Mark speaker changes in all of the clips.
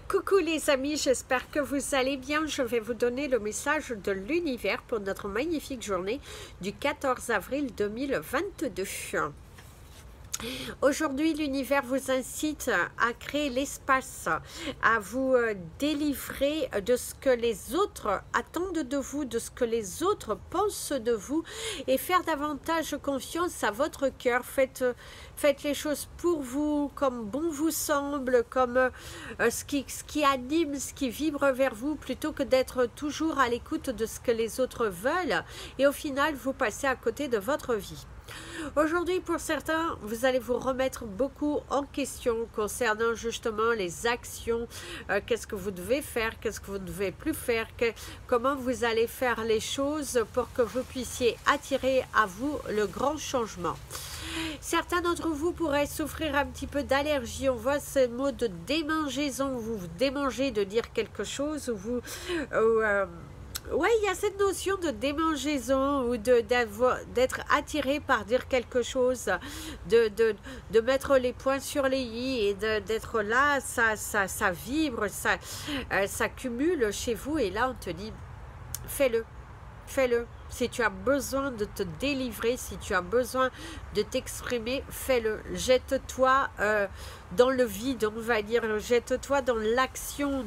Speaker 1: Coucou les amis, j'espère que vous allez bien. Je vais vous donner le message de l'univers pour notre magnifique journée du 14 avril 2022. Aujourd'hui, l'univers vous incite à créer l'espace, à vous délivrer de ce que les autres attendent de vous, de ce que les autres pensent de vous et faire davantage confiance à votre cœur. Faites les choses pour vous, comme bon vous semble, comme ce qui anime, ce qui vibre vers vous, plutôt que d'être toujours à l'écoute de ce que les autres veulent et au final, vous passez à côté de votre vie. Aujourd'hui, pour certains, vous allez vous remettre beaucoup en question concernant justement les actions. Qu'est-ce que vous devez faire, qu'est-ce que vous ne devez plus faire, comment vous allez faire les choses pour que vous puissiez attirer à vous le grand changement. Certains d'entre vous pourraient souffrir un petit peu d'allergie. On voit ce mot de démangeaison, vous vous démangez de dire quelque chose, ou vous... oui, il y a cette notion de démangeaison ou d'être attiré par dire quelque chose, de mettre les points sur les i et d'être là, ça vibre, ça cumule chez vous et là on te dit fais-le, fais-le. Si tu as besoin de te délivrer, si tu as besoin de t'exprimer, fais-le. Jette-toi dans le vide, on va dire. Jette-toi dans l'action.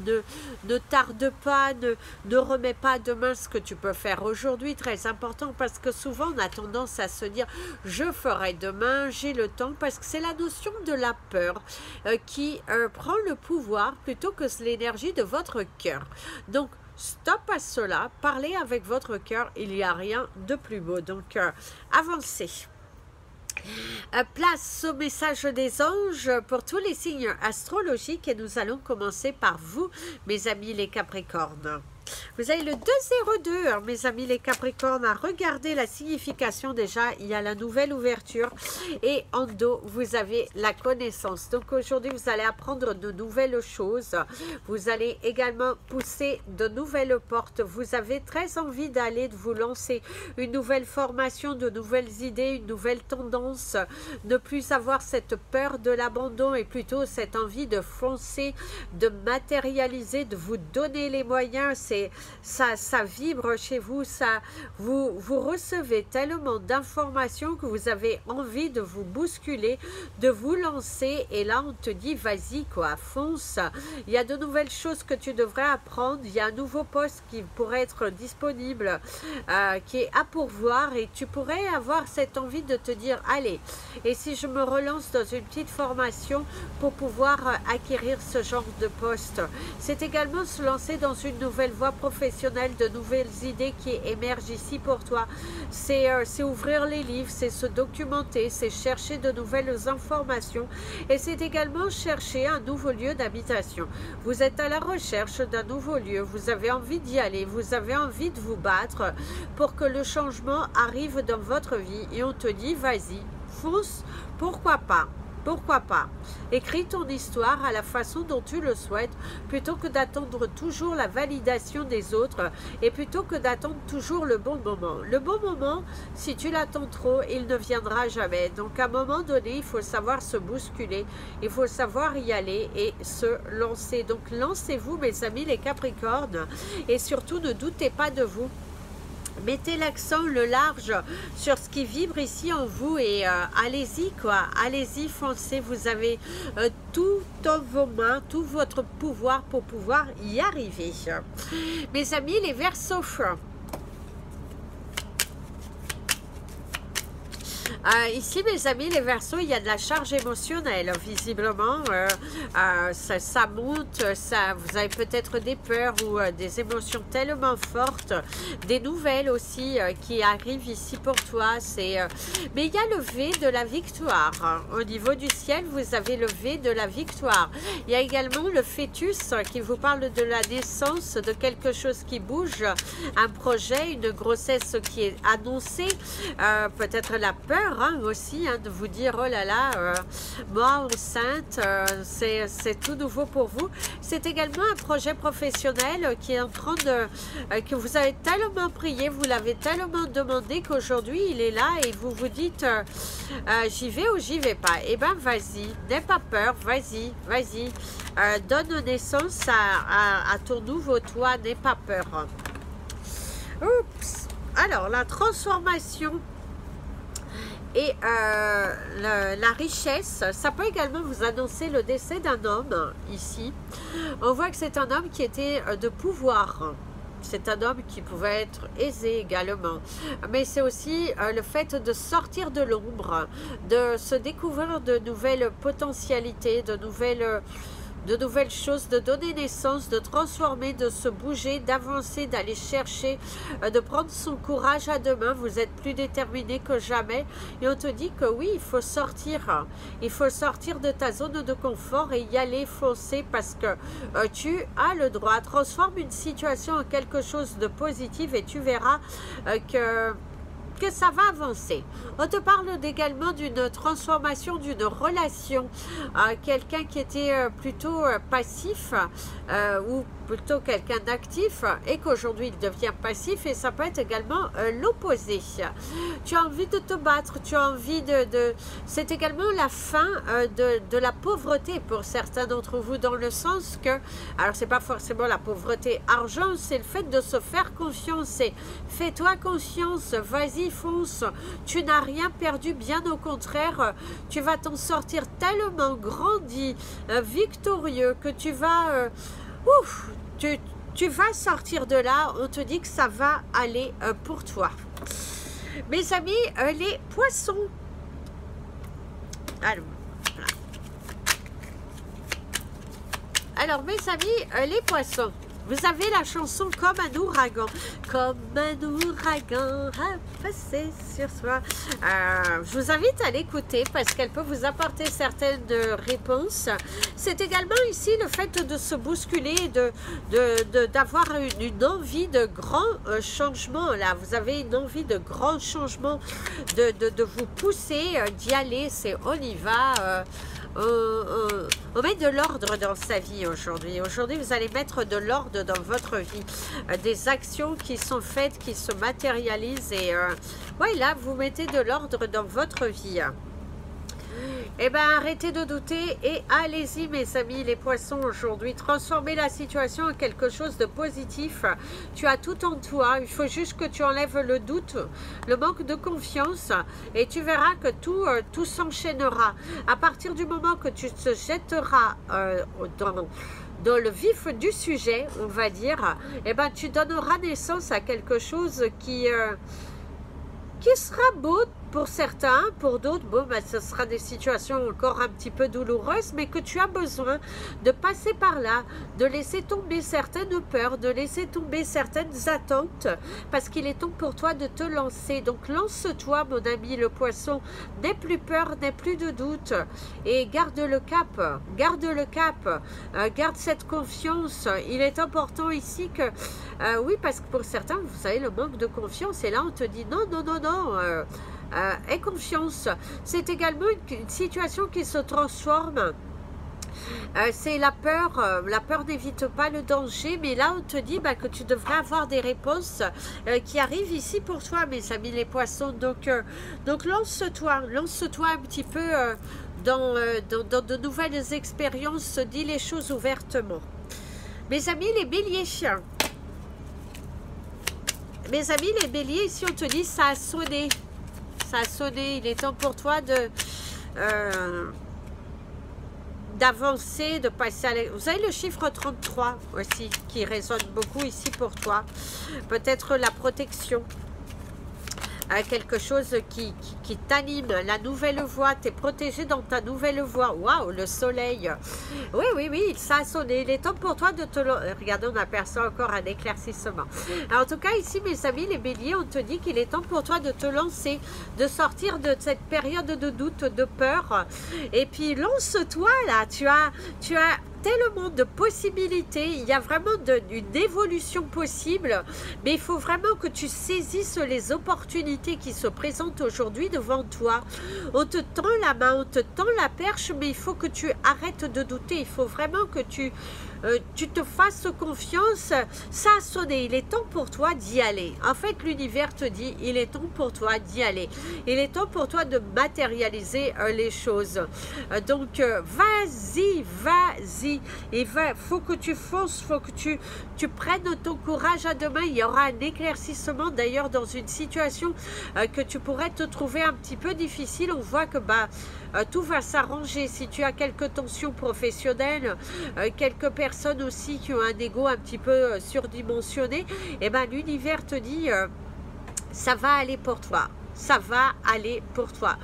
Speaker 1: Ne tarde pas, ne remets pas demain ce que tu peux faire aujourd'hui. Très important parce que souvent on a tendance à se dire « je ferai demain, j'ai le temps » parce que c'est la notion de la peur qui prend le pouvoir plutôt que l'énergie de votre cœur. Donc, stop à cela, parlez avec votre cœur, il n'y a rien de plus beau. Donc, avancez. Place au message des anges pour tous les signes astrologiques et nous allons commencer par vous, mes amis les Capricornes. Vous avez le 202, hein, mes amis les Capricornes, à regarder la signification déjà. Il y a la nouvelle ouverture et en dos, vous avez la connaissance. Donc aujourd'hui, vous allez apprendre de nouvelles choses. Vous allez également pousser de nouvelles portes. Vous avez très envie d'aller, de vous lancer une nouvelle formation, de nouvelles idées, une nouvelle tendance. Ne plus avoir cette peur de l'abandon et plutôt cette envie de foncer, de matérialiser, de vous donner les moyens. Ça vibre chez vous, vous recevez tellement d'informations que vous avez envie de vous bousculer, de vous lancer et là on te dit vas-y quoi, fonce. Il y a de nouvelles choses que tu devrais apprendre, il y a un nouveau poste qui pourrait être disponible, qui est à pourvoir et tu pourrais avoir cette envie de te dire allez, et si je me relance dans une petite formation pour pouvoir acquérir ce genre de poste. C'est également se lancer dans une nouvelle voie professionnelle, de nouvelles idées qui émergent ici pour toi. C'est ouvrir les livres, c'est se documenter, c'est chercher de nouvelles informations et c'est également chercher un nouveau lieu d'habitation. Vous êtes à la recherche d'un nouveau lieu, vous avez envie d'y aller, vous avez envie de vous battre pour que le changement arrive dans votre vie et on te dit vas-y, fonce, pourquoi pas? Pourquoi pas? Écris ton histoire à la façon dont tu le souhaites, plutôt que d'attendre toujours la validation des autres et plutôt que d'attendre toujours le bon moment. Le bon moment, si tu l'attends trop, il ne viendra jamais. Donc à un moment donné, il faut savoir se bousculer, il faut savoir y aller et se lancer. Donc lancez-vous mes amis les Capricornes et surtout ne doutez pas de vous. Mettez l'accent, le large, sur ce qui vibre ici en vous et allez-y quoi, allez-y, foncez, vous avez tout dans vos mains, tout votre pouvoir pour pouvoir y arriver. Mes amis, les Verseaux, ici mes amis les Verseaux, il y a de la charge émotionnelle visiblement, ça monte, vous avez peut-être des peurs ou des émotions tellement fortes, des nouvelles aussi qui arrivent ici pour toi, mais il y a le V de la victoire, hein. Au niveau du ciel vous avez le V de la victoire, il y a également le fœtus qui vous parle de la naissance, de quelque chose qui bouge, un projet, une grossesse qui est annoncée, peut-être la peur peur hein, aussi de vous dire, oh là là, moi enceinte, c'est tout nouveau pour vous. C'est également un projet professionnel qui est en train de... que vous avez tellement prié, vous l'avez tellement demandé qu'aujourd'hui il est là et vous vous dites, j'y vais ou j'y vais pas. Eh bien vas-y, n'aie pas peur, vas-y, vas-y. Donne naissance à ton nouveau toi, n'aie pas peur. Oups. Alors, la transformation et la richesse, ça peut également vous annoncer le décès d'un homme, ici. On voit que c'est un homme qui était de pouvoir. C'est un homme qui pouvait être aisé également. Mais c'est aussi le fait de sortir de l'ombre, de se découvrir de nouvelles potentialités, de nouvelles choses, de donner naissance, de transformer, de se bouger, d'avancer, d'aller chercher, de prendre son courage à deux mains. Vous êtes plus déterminé que jamais et on te dit que oui, il faut sortir de ta zone de confort et y aller, foncer parce que tu as le droit. Transforme une situation en quelque chose de positif et tu verras que ça va avancer. On te parle également d'une transformation d'une relation. Quelqu'un qui était plutôt passif ou plutôt quelqu'un d'actif et qu'aujourd'hui il devient passif et ça peut être également l'opposé. Tu as envie de te battre, tu as envie c'est également la fin de la pauvreté pour certains d'entre vous dans le sens que, alors c'est pas forcément la pauvreté argent, c'est le fait de se faire confiance, c'est fais-toi confiance, vas-y fonce, tu n'as rien perdu, bien au contraire, tu vas t'en sortir tellement grandi, victorieux que tu vas... Ouf, tu vas sortir de là, on te dit que ça va aller pour toi. Mes amis, les poissons. Alors mes amis, les poissons. Vous avez la chanson Comme un ouragan. Comme un ouragan a passé sur soi. Je vous invite à l'écouter parce qu'elle peut vous apporter certaines réponses. C'est également ici le fait de se bousculer, d'avoir une envie de grand changement. Là, vous avez une envie de grand changement, de vous pousser, d'y aller. C'est on y va. On met de l'ordre dans sa vie aujourd'hui. Aujourd'hui, vous allez mettre de l'ordre dans votre vie. Des actions qui sont faites, qui se matérialisent. Et ouais, là, vous mettez de l'ordre dans votre vie. Eh bien, arrêtez de douter et allez-y, mes amis, les poissons, aujourd'hui. Transformez la situation en quelque chose de positif. Tu as tout en toi. Il faut juste que tu enlèves le doute, le manque de confiance et tu verras que tout s'enchaînera. À partir du moment que tu te jetteras dans le vif du sujet, on va dire, eh ben, tu donneras naissance à quelque chose qui sera beau pour certains, pour d'autres, bon, ben, ce sera des situations encore un petit peu douloureuses, mais que tu as besoin de passer par là, de laisser tomber certaines peurs, de laisser tomber certaines attentes, parce qu'il est temps pour toi de te lancer. Donc lance-toi, mon ami le poisson, n'aie plus peur, n'aie plus de doute, et garde le cap, garde cette confiance. Il est important ici que, oui, parce que pour certains, vous savez, le manque de confiance, et là on te dit non, aie confiance. C'est également une situation qui se transforme. C'est la peur. La peur n'évite pas le danger, mais là on te dit que tu devrais avoir des réponses qui arrivent ici pour toi, mes amis les poissons. Donc lance-toi un petit peu dans de nouvelles expériences. Dis les choses ouvertement. Mes amis les béliers, ici on te dit ça a sonné. Ça a sonné, il est temps pour toi d'avancer, de passer à... Vous avez le chiffre 33 aussi qui résonne beaucoup ici pour toi. Peut-être la protection. Quelque chose qui t'anime, la nouvelle voie, tu es protégé dans ta nouvelle voie. Waouh, le soleil. Oui, ça a sonné. Il est temps pour toi de te... Regardez, on aperçoit encore un éclaircissement. Alors, en tout cas, ici, mes amis, les béliers, on te dit qu'il est temps pour toi de te lancer, de sortir de cette période de doute, de peur. Et puis, lance-toi, là. Tu as tellement de possibilités, il y a vraiment une évolution possible, mais il faut vraiment que tu saisisses les opportunités qui se présentent aujourd'hui devant toi. On te tend la main, on te tend la perche, mais il faut que tu arrêtes de douter, il faut vraiment que tu te fasses confiance. Ça a sonné, il est temps pour toi d'y aller. En fait, l'univers te dit, il est temps pour toi d'y aller. Il est temps pour toi de matérialiser les choses. Donc, vas-y, vas-y. Il faut que tu fonces, faut que tu prennes ton courage à deux mains. Il y aura un éclaircissement d'ailleurs dans une situation que tu pourrais te trouver un petit peu difficile. On voit que tout va s'arranger. Si tu as quelques tensions professionnelles, quelques personnes aussi qui ont un ego un petit peu surdimensionné, et ben l'univers te dit ça va aller pour toi. Ça va aller pour toi.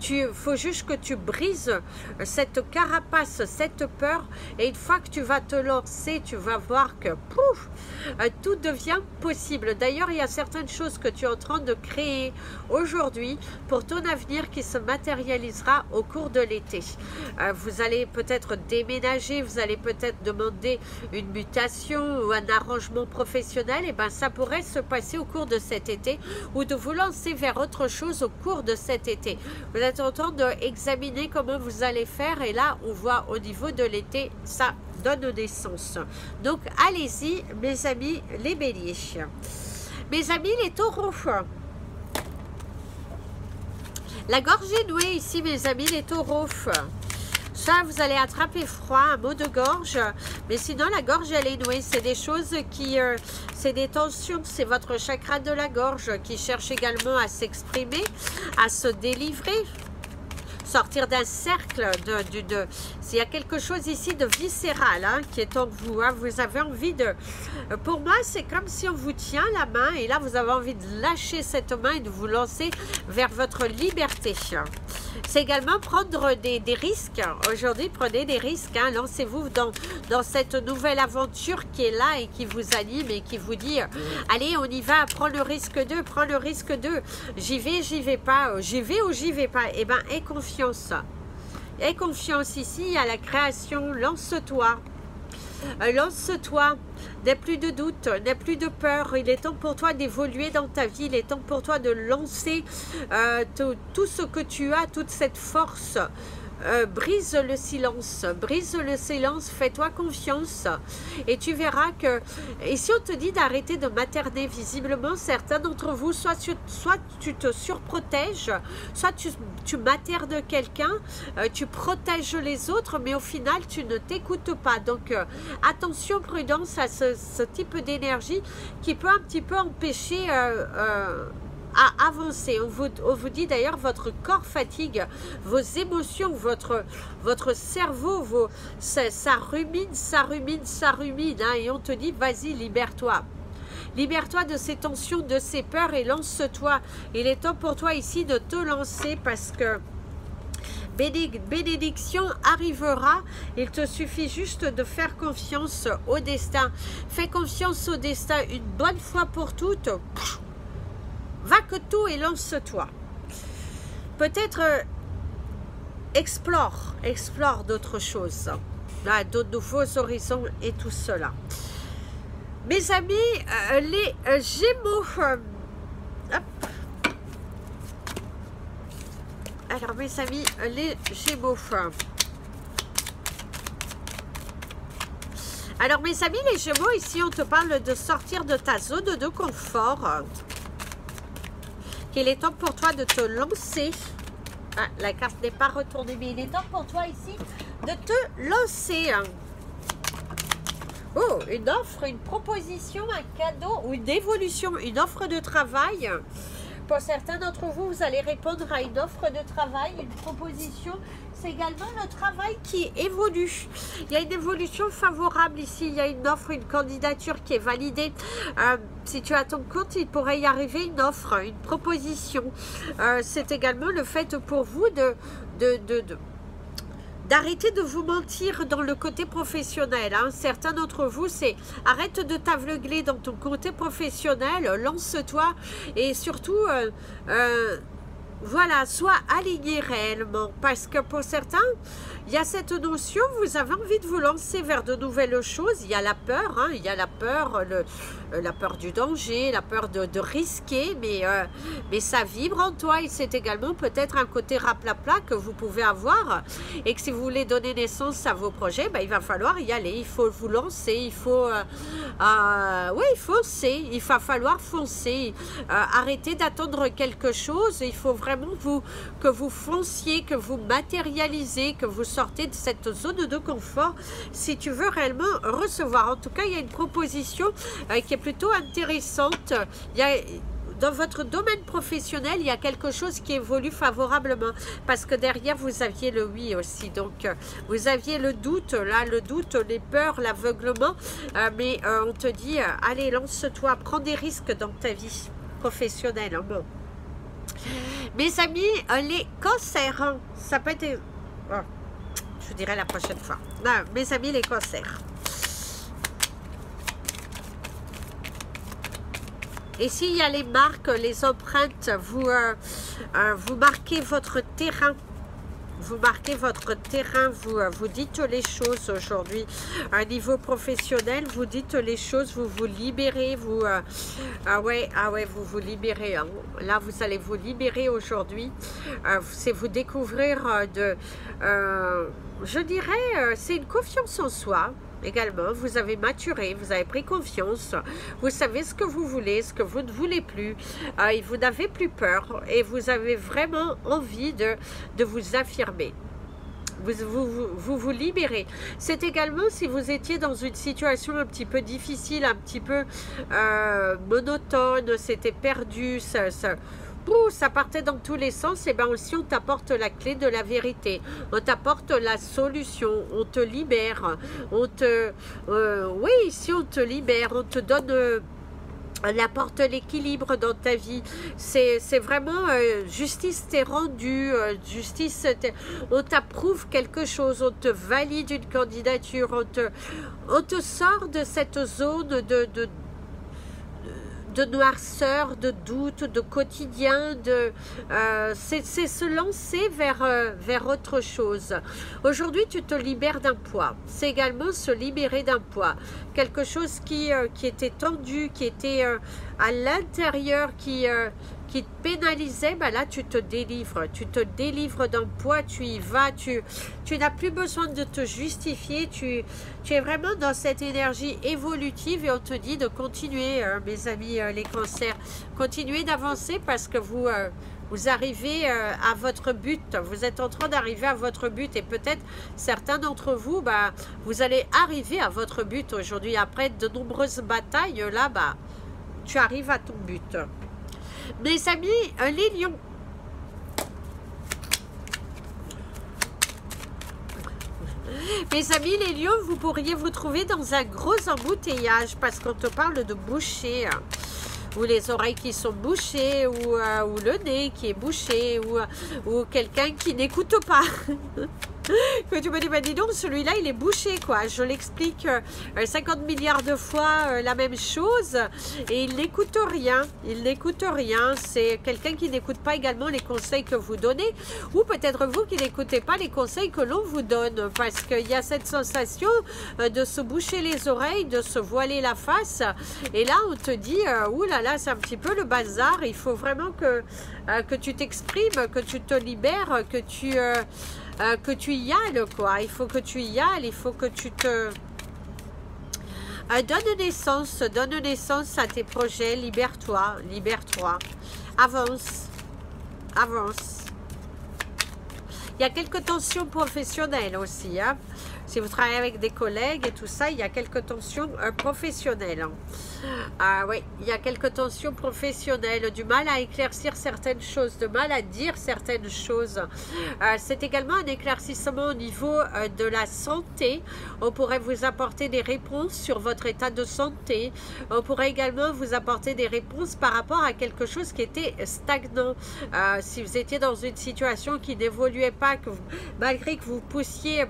Speaker 1: Il faut juste que tu brises cette carapace, cette peur. Et une fois que tu vas te lancer, tu vas voir que pouf, tout devient possible. D'ailleurs, il y a certaines choses que tu es en train de créer aujourd'hui pour ton avenir qui se matérialisera au cours de l'été. Vous allez peut-être déménager, vous allez peut-être demander une mutation ou un arrangement professionnel. Et ben, ça pourrait se passer au cours de cet été ou de vous lancer vers autre chose au cours de cet été. Vous êtes en train d'examiner comment vous allez faire et là on voit au niveau de l'été ça donne des sens. Donc allez-y mes amis les béliers. Mes amis les taureaux, la gorge est nouée ici mes amis les taureaux. Ça, vous allez attraper froid, un mot de gorge, mais sinon la gorge elle est nouée. C'est des choses qui, c'est des tensions, c'est votre chakra de la gorge qui cherche également à s'exprimer, à se délivrer, sortir d'un cercle s'il y a quelque chose ici de viscéral hein, qui est en vous, hein, vous avez envie de... Pour moi, c'est comme si on vous tient la main et là, vous avez envie de lâcher cette main et de vous lancer vers votre liberté. C'est également prendre des risques. Aujourd'hui, prenez des risques. Hein, lancez-vous dans cette nouvelle aventure qui est là et qui vous anime et qui vous dit allez, on y va, prends le risque de, prends le risque de. J'y vais pas, j'y vais ou j'y vais pas. Eh bien, aie confiance. Aie confiance ici à la création. Lance-toi. Lance-toi, n'aie plus de doute, n'aie plus de peur. Il est temps pour toi d'évoluer dans ta vie. Il est temps pour toi de lancer tout ce que tu as, toute cette force. Brise le silence, fais-toi confiance et tu verras que, et si on te dit d'arrêter de materner, visiblement certains d'entre vous, soit tu te surprotèges, soit tu maternes quelqu'un, tu protèges les autres, mais au final tu ne t'écoutes pas. Donc attention, prudence à ce type d'énergie qui peut un petit peu empêcher à avancer. On vous dit d'ailleurs votre corps fatigue, vos émotions, votre cerveau, ça rumine hein, et on te dit vas-y, libère-toi. Libère-toi de ces tensions, de ces peurs et lance-toi. Il est temps pour toi ici de te lancer parce que bénédiction arrivera. Il te suffit juste de faire confiance au destin. Fais confiance au destin une bonne fois pour toutes. Va que tout et lance-toi. Peut-être explore d'autres choses, d'autres nouveaux horizons et tout cela. Mes amis, les Gémeaux. Hop. Alors mes amis, les Gémeaux. Alors mes amis, les Gémeaux, ici on te parle de sortir de ta zone de confort. Qu'il est temps pour toi de te lancer. Ah, la carte n'est pas retournée, mais il est temps pour toi ici de te lancer. Oh, une offre, une proposition, un cadeau ou une évolution, une offre de travail. Pour certains d'entre vous, vous allez répondre à une offre de travail, une proposition. C'est également le travail qui évolue. Il y a une évolution favorable ici. Il y a une offre, une candidature qui est validée. Si tu as ton compte, il pourrait y arriver une offre, une proposition. C'est également le fait pour vous d'arrêter de vous mentir dans le côté professionnel. Hein. Certains d'entre vous, c'est arrête de t'aveugler dans ton côté professionnel, lance-toi et surtout voilà, soit aligné réellement, parce que pour certains, il y a cette notion, vous avez envie de vous lancer vers de nouvelles choses, il y a la peur, hein, il y a la peur, la peur du danger, la peur de risquer, mais ça vibre en toi et c'est également peut-être un côté raplapla que vous pouvez avoir et que si vous voulez donner naissance à vos projets, ben, il va falloir y aller, il faut vous lancer, il faut oui, foncer, il va falloir foncer, arrêter d'attendre quelque chose, il faut vraiment que vous fonciez, que vous matérialisez, que vous sortez de cette zone de confort si tu veux réellement recevoir. En tout cas, il y a une proposition qui est plutôt intéressante. Il y a, dans votre domaine professionnel, il y a quelque chose qui évolue favorablement parce que derrière, vous aviez le oui aussi. Donc, vous aviez le doute, là, le doute, les peurs, l'aveuglement. Mais on te dit, allez, lance-toi, prends des risques dans ta vie professionnelle. Hein, bon. Mes amis, les cancers, ça peut être... Oh, je vous dirai la prochaine fois. Non, mes amis, les cancers. Et s'il y a les marques, les empreintes, vous marquez votre terrain. Vous marquez votre terrain, vous dites les choses aujourd'hui. À un niveau professionnel, vous dites les choses, vous vous libérez, vous... ah ouais, vous vous libérez. Hein. Là, vous allez vous libérer aujourd'hui. C'est vous découvrir je dirais, c'est une confiance en soi. Également, vous avez maturé, vous avez pris confiance, vous savez ce que vous voulez, ce que vous ne voulez plus, et vous n'avez plus peur et vous avez vraiment envie de vous affirmer. Vous libérez. C'est également si vous étiez dans une situation un petit peu difficile, un petit peu monotone, c'était perdu, ça partait dans tous les sens, et bien aussi on t'apporte la clé de la vérité, on t'apporte la solution, on te libère, oui, ici on te libère, on te donne... on apporte l'équilibre dans ta vie. C'est vraiment justice t'est rendue, on t'approuve quelque chose, on te valide une candidature, on te sort de cette zone de noirceur, de doute, de quotidien, c'est se lancer vers autre chose. Aujourd'hui, tu te libères d'un poids. C'est également se libérer d'un poids. Quelque chose qui était tendu, qui était à l'intérieur, qui te pénalisait, ben là tu te délivres d'un poids, tu y vas, tu n'as plus besoin de te justifier, tu es vraiment dans cette énergie évolutive et on te dit de continuer, mes amis les cancers, continuez d'avancer parce que vous arrivez à votre but, vous êtes en train d'arriver à votre but et peut-être certains d'entre vous, bah, vous allez arriver à votre but aujourd'hui après de nombreuses batailles, là, bah, tu arrives à ton but. Mes amis, les lions. Mes amis, les lions, vous pourriez vous trouver dans un gros embouteillage parce qu'on te parle de boucher. Ou les oreilles qui sont bouchées, ou le nez qui est bouché, ou quelqu'un qui n'écoute pas. Que tu me dis, bah dis donc, celui-là, il est bouché, quoi. Je l'explique 50 milliards de fois la même chose, et il n'écoute rien. Il n'écoute rien. C'est quelqu'un qui n'écoute pas également les conseils que vous donnez, ou peut-être vous qui n'écoutez pas les conseils que l'on vous donne, parce qu'il y a cette sensation de se boucher les oreilles, de se voiler la face, et là, on te dit, ouh là là, c'est un petit peu le bazar, il faut vraiment que tu t'exprimes, que tu te libères, que tu y ailles, quoi. Il faut que tu y ailles, il faut que tu te donne naissance à tes projets, libère-toi, avance. Il y a quelques tensions professionnelles aussi, hein. Si vous travaillez avec des collègues et tout ça, il y a quelques tensions professionnelles. Oui, il y a quelques tensions professionnelles, du mal à éclaircir certaines choses, de mal à dire certaines choses. C'est également un éclaircissement au niveau de la santé. On pourrait vous apporter des réponses sur votre état de santé. On pourrait également vous apporter des réponses par rapport à quelque chose qui était stagnant. Si vous étiez dans une situation qui n'évoluait pas, malgré que vous poussiez,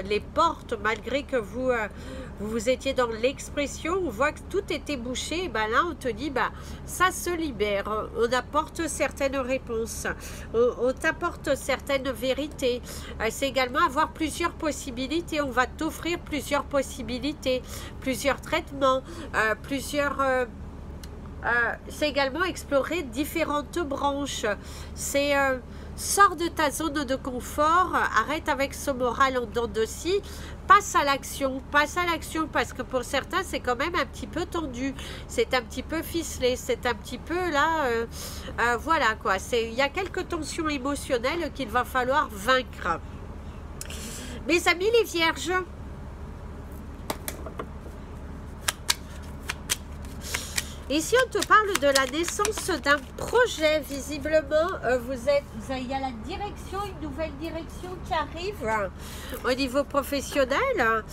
Speaker 1: les portes, malgré que vous étiez dans l'expression, on voit que tout était bouché, ben là on te dit, ben, ça se libère, on apporte certaines réponses, on t'apporte certaines vérités. C'est également avoir plusieurs possibilités, on va t'offrir plusieurs possibilités, plusieurs traitements, c'est également explorer différentes branches. C'est sors de ta zone de confort, arrête avec ce moral en dents de scie, passe à l'action parce que pour certains c'est quand même un petit peu tendu, c'est un petit peu ficelé, c'est un petit peu là, voilà quoi, il y a quelques tensions émotionnelles qu'il va falloir vaincre. Mes amis les vierges, ici, on te parle de la naissance d'un projet. Visiblement, il y a la direction, une nouvelle direction qui arrive au niveau professionnel.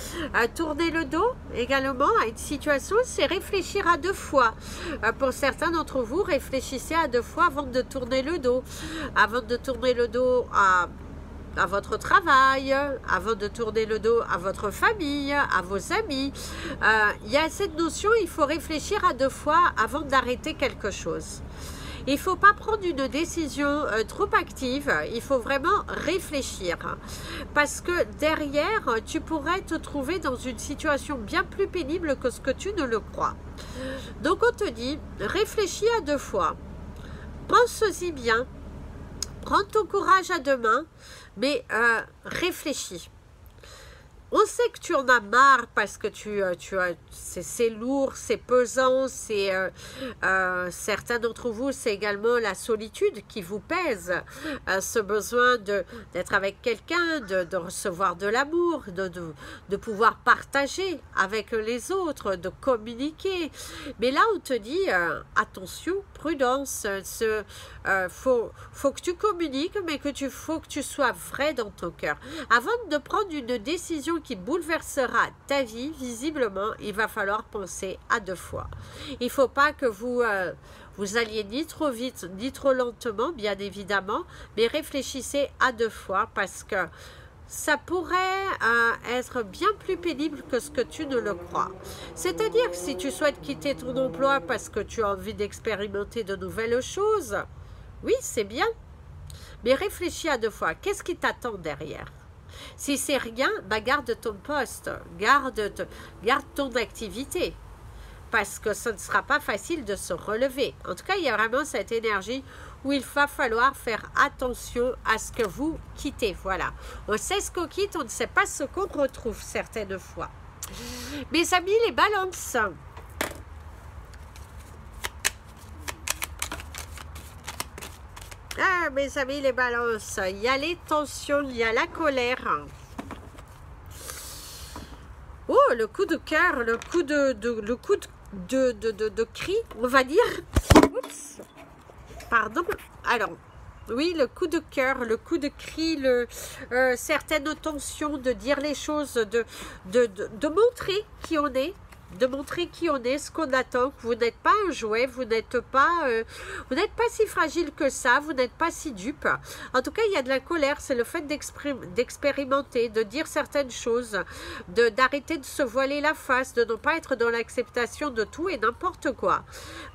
Speaker 1: Tourner le dos également à une situation, c'est réfléchir à deux fois. Pour certains d'entre vous, réfléchissez à deux fois avant de tourner le dos. Avant de tourner le dos à votre travail, avant de tourner le dos à votre famille, à vos amis. Il y a cette notion, il faut réfléchir à deux fois avant d'arrêter quelque chose. Il ne faut pas prendre une décision trop active, il faut vraiment réfléchir. Parce que derrière, tu pourrais te trouver dans une situation bien plus pénible que ce que tu ne le crois. Donc on te dit, réfléchis à deux fois, pense-y bien, prends ton courage à deux mains, mais réfléchis. On sait que tu en as marre parce que c'est lourd, c'est pesant, certains d'entre vous, c'est également la solitude qui vous pèse, ce besoin d'être avec quelqu'un, de recevoir de l'amour, de pouvoir partager avec les autres, de communiquer. Mais là, on te dit, attention, prudence, faut que tu communiques, mais faut que tu sois vrai dans ton cœur. Avant de prendre une décision qui bouleversera ta vie, visiblement, il va falloir penser à deux fois. Il ne faut pas que vous alliez ni trop vite, ni trop lentement, bien évidemment, mais réfléchissez à deux fois parce que ça pourrait être bien plus pénible que ce que tu ne le crois. C'est-à-dire que si tu souhaites quitter ton emploi parce que tu as envie d'expérimenter de nouvelles choses, oui, c'est bien, mais réfléchis à deux fois. Qu'est-ce qui t'attend derrière? Si c'est rien, bah garde ton poste, garde ton activité, parce que ce ne sera pas facile de se relever. En tout cas, il y a vraiment cette énergie où il va falloir faire attention à ce que vous quittez. Voilà, on sait ce qu'on quitte, on ne sait pas ce qu'on retrouve certaines fois. Mes amis, les balances. Ah, mes amis, les balances, il y a les tensions, il y a la colère. Oh, le coup de cœur, le coup de cri, on va dire. Oups, pardon. Alors, oui, le coup de cœur, le coup de cri, certaines tensions, de dire les choses, de montrer qui on est. De montrer qui on est, ce qu'on attend, que vous n'êtes pas un jouet, vous n'êtes pas si fragile que ça, vous n'êtes pas si dupe. En tout cas, il y a de la colère, c'est le fait d'expérimenter, de dire certaines choses, d'arrêter de se voiler la face, de ne pas être dans l'acceptation de tout et n'importe quoi.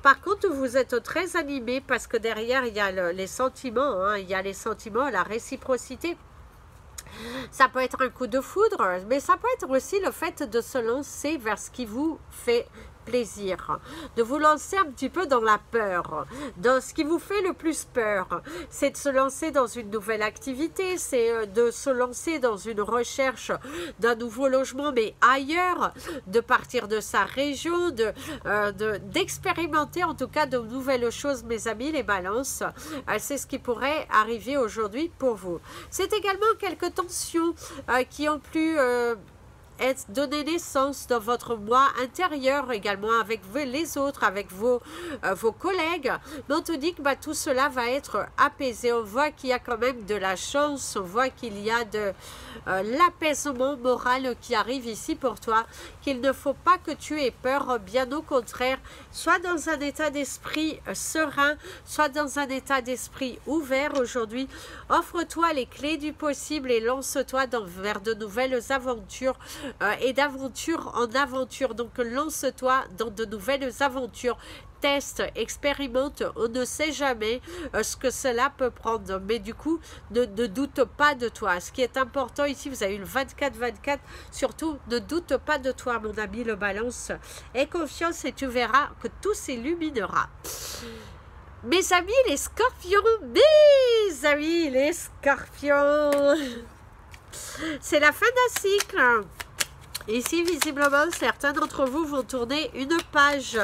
Speaker 1: Par contre, vous êtes très animé parce que derrière, il y a les sentiments, hein, il y a les sentiments, la réciprocité. Ça peut être un coup de foudre, mais ça peut être aussi le fait de se lancer vers ce qui vous fait plaisir, de vous lancer un petit peu dans la peur, dans ce qui vous fait le plus peur, c'est de se lancer dans une nouvelle activité, c'est de se lancer dans une recherche d'un nouveau logement, mais ailleurs, de partir de sa région, d'expérimenter en tout cas de nouvelles choses, mes amis, les balances, c'est ce qui pourrait arriver aujourd'hui pour vous. C'est également quelques tensions qui ont pu donner naissance dans votre moi intérieur, également avec les autres, avec vos collègues. Mais on te dit que tout cela va être apaisé. On voit qu'il y a quand même de la chance, on voit qu'il y a de l'apaisement moral qui arrive ici pour toi, qu'il ne faut pas que tu aies peur, bien au contraire, soit dans un état d'esprit serein, soit dans un état d'esprit ouvert aujourd'hui. Offre-toi les clés du possible et lance-toi vers de nouvelles aventures et d'aventure en aventure. Donc lance-toi dans de nouvelles aventures. Teste, expérimente, on ne sait jamais ce que cela peut prendre. Mais du coup, ne doute pas de toi. Ce qui est important ici, vous avez eu le 24-24, surtout ne doute pas de toi, mon ami le balance. Aie confiance et tu verras que tout s'illuminera. Mes amis les scorpions, mes amis les scorpions, c'est la fin d'un cycle. Ici, visiblement, certains d'entre vous vont tourner une page,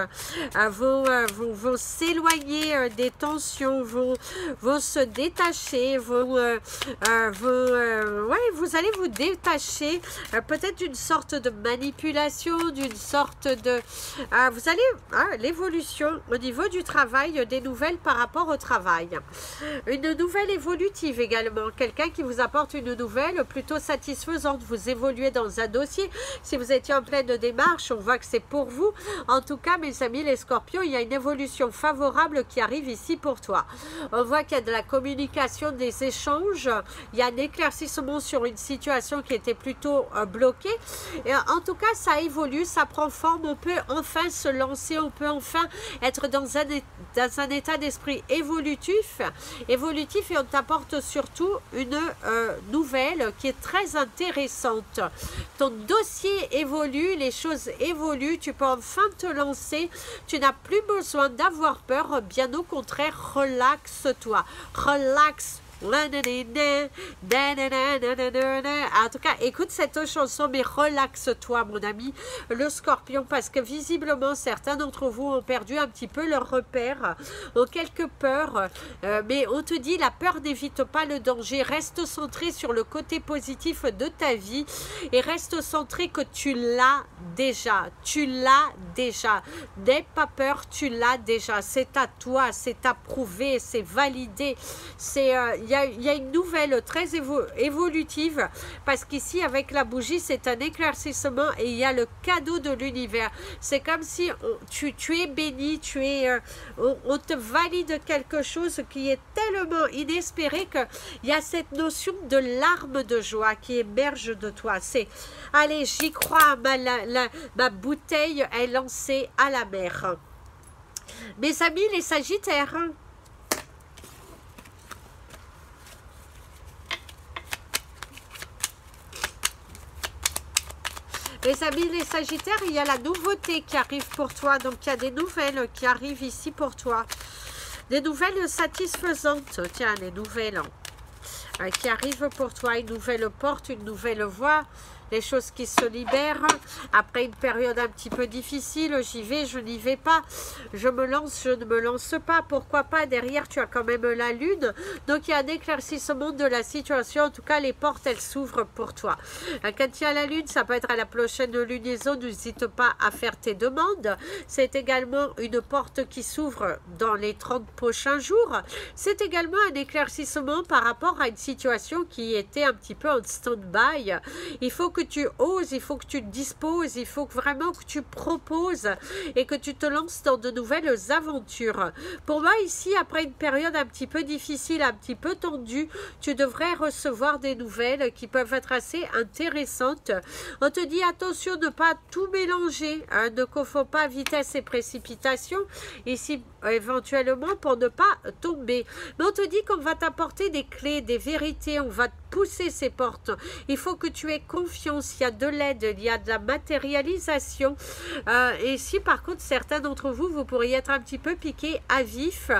Speaker 1: vont s'éloigner des tensions, vont se détacher, vous allez vous détacher peut-être d'une sorte de manipulation, d'une sorte de... vous allez... l'évolution au niveau du travail, des nouvelles par rapport au travail. Une nouvelle évolutive également, quelqu'un qui vous apporte une nouvelle plutôt satisfaisante. Vous évoluez dans un dossier. Si vous étiez en pleine démarche, on voit que c'est pour vous. En tout cas, mes amis les scorpions, il y a une évolution favorable qui arrive ici pour toi. On voit qu'il y a de la communication, des échanges. Il y a un éclaircissement sur une situation qui était plutôt bloquée. Et en tout cas, ça évolue, ça prend forme. On peut enfin se lancer, on peut enfin être dans un état d'esprit évolutif. Et on t'apporte surtout une nouvelle qui est très intéressante. Ton dossier évolue, les choses évoluent, tu peux enfin te lancer, tu n'as plus besoin d'avoir peur, bien au contraire, relaxe-toi, relaxe. En tout cas, écoute cette chanson, mais relaxe-toi, mon ami, le scorpion, parce que visiblement, certains d'entre vous ont perdu un petit peu leur repère, ont quelques peurs, mais on te dit, la peur n'évite pas le danger. Reste centré sur le côté positif de ta vie et reste centré que tu l'as déjà. Tu l'as déjà. N'aie pas peur, tu l'as déjà. C'est à toi, c'est approuvé, c'est validé. C'est... il y a une nouvelle très évolutive parce qu'ici avec la bougie c'est un éclaircissement et il y a le cadeau de l'univers. C'est comme si tu es béni, on te valide quelque chose qui est tellement inespéré qu'il y a cette notion de larmes de joie qui émerge de toi. C'est allez, j'y crois, ma bouteille est lancée à la mer. Mes amis les sagittaires, les amis les sagittaires, il y a la nouveauté qui arrive pour toi. Donc il y a des nouvelles qui arrivent ici pour toi. Des nouvelles satisfaisantes. Tiens, les nouvelles qui arrivent pour toi. Une nouvelle porte, une nouvelle voie. Les choses qui se libèrent après une période un petit peu difficile. J'y vais, je n'y vais pas. Je me lance, je ne me lance pas. Pourquoi pas? Derrière, tu as quand même la lune. Donc, il y a un éclaircissement de la situation. En tout cas, les portes, elles s'ouvrent pour toi. Quand il y a la lune, ça peut être à la prochaine lunaison. N'hésite pas à faire tes demandes. C'est également une porte qui s'ouvre dans les 30 prochains jours. C'est également un éclaircissement par rapport à une situation qui était un petit peu en stand-by. Il faut que tu oses, il faut que tu disposes, il faut vraiment que tu proposes et que tu te lances dans de nouvelles aventures. Pour moi, ici, après une période un petit peu difficile, un petit peu tendue, tu devrais recevoir des nouvelles qui peuvent être assez intéressantes. On te dit attention de ne pas tout mélanger, hein, ne confonds pas vitesse et précipitation, ici éventuellement pour ne pas tomber. Mais on te dit qu'on va t'apporter des clés, des vérités, on va te pousser ces portes. Il faut que tu aies confiance, il y a de l'aide, il y a de la matérialisation. Et si par contre certains d'entre vous, vous pourriez être un petit peu piqué à vif,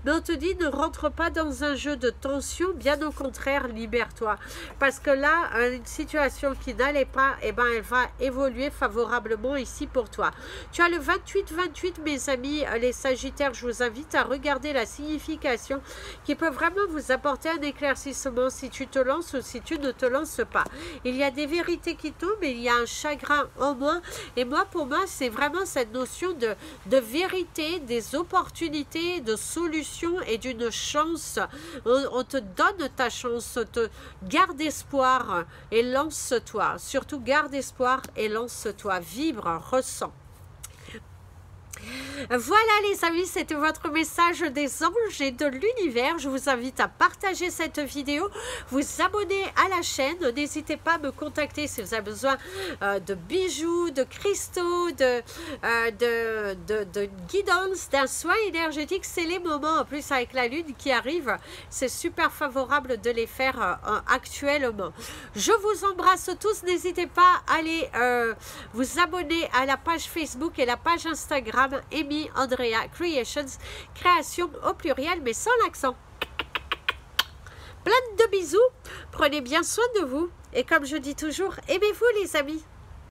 Speaker 1: mais on te dit ne rentre pas dans un jeu de tension, bien au contraire, libère-toi. Parce que là, une situation qui n'allait pas, eh ben, elle va évoluer favorablement ici pour toi. Tu as le 28-28, mes amis, les sagittaires, je vous invite à regarder la signification qui peut vraiment vous apporter un éclaircissement si tu te lances lances ou si tu ne te lances pas. Il y a des vérités qui tombent, il y a un chagrin en moins. Et moi, pour moi, c'est vraiment cette notion de vérité, des opportunités, de solutions et d'une chance. On te donne ta chance, garde espoir et lance-toi. Surtout, garde espoir et lance-toi. Vibre, ressens. Voilà les amis, c'était votre message des anges et de l'univers. Je vous invite à partager cette vidéo, vous abonner à la chaîne. N'hésitez pas à me contacter si vous avez besoin de bijoux, de cristaux, de guidance, d'un soin énergétique. C'est les moments, en plus avec la lune qui arrive, c'est super favorable de les faire actuellement. Je vous embrasse tous, n'hésitez pas à aller vous abonner à la page Facebook et la page Instagram Amy Andrea Creations, création au pluriel mais sans l'accent. Plein de bisous, prenez bien soin de vous et comme je dis toujours, aimez-vous les amis.